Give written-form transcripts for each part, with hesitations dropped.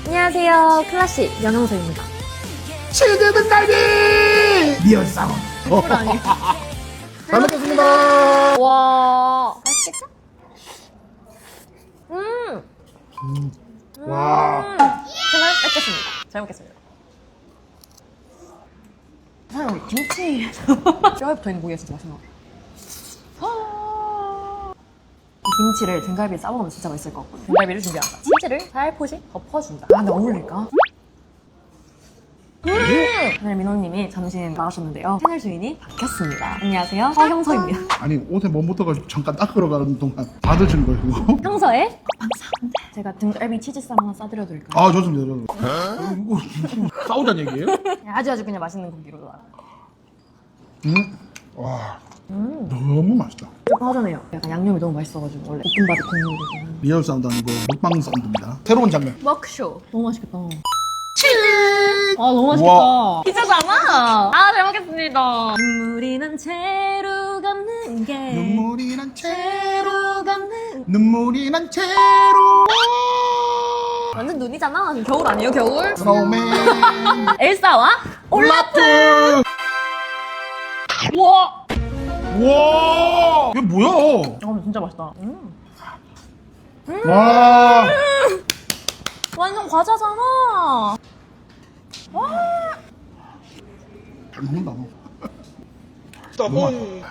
안녕하세요. 클래식 영영서입니다. 치즈는 갈비! 리얼 사운. 꿀 잘 먹겠습니다. 와. 맛있겠죠? 와. 정말 뺏겠습니다. 잘 먹겠습니다. 사장님, 김치. 뼈에 붙어 있는 고기가 진짜 맛있는 것 같아요. 김치를 등갈비에 싸먹으면 진짜 맛있을 것 같고. 등갈비를 준비한다. 치즈를 살포시 덮어준다. 아, 근데 어울릴까? 오늘 민호님이 잠시 나가셨는데요. 채널 주인이 바뀌었습니다. 안녕하세요. 서형서입니다. 아니 옷에 몸 묻어가지고 잠깐 닦으러 가는 동안 다 드신 거예요. 형서의 먹방사운드. 제가 등갈비 치즈쌈 하나 싸드려 드릴까요? 아 좋습니다. 좋습니다. 이거 싸우자는 얘기예요? 아주 그냥 맛있는 고기로 나와요. 와. 너무 맛있다. 조금 허전해요. 약간 양념이 너무 맛있어가지고 원래 볶음밥이 국물이고. 리얼 사운드 아니고 먹방 사운드입니다. 새로운 장면. 먹쇼. 너무 맛있겠다. 치즈! 아 너무 맛있겠다. 우와. 피자잖아. 아 잘 먹겠습니다. 눈물이 난 채로 갚는 게 눈물이 난 채로 채로 갚는 눈물이 난 채로 완전 눈이잖아. 겨울 아니에요 겨울? 스노우맨 엘사와 올라프. 우와. 와 이게 뭐야? 아 근데 진짜 맛있다. 와 완전 과자잖아. 잘 먹는다. 너무 맛있어.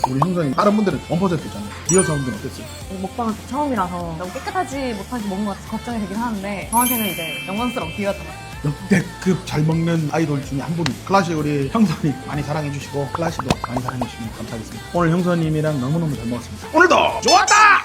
우리 형사님 다른 분들은 1%잖아요. 리얼 사운드는 어땠어요? 먹방은 처음이라서 너무 깨끗하지 못하게 먹은 것 같아서 걱정이 되긴 하는데 저한테는 이제 영광스러운 기회였던 것 같아요. 역대급 잘 먹는 아이돌 중에 한 분이 클래식 우리 형사님 많이 사랑해 주시고 클래식도 많이 사랑해 주시면 감사하겠습니다. 오늘 형사님이랑 너무너무 잘 먹었습니다. 오늘도 좋았다!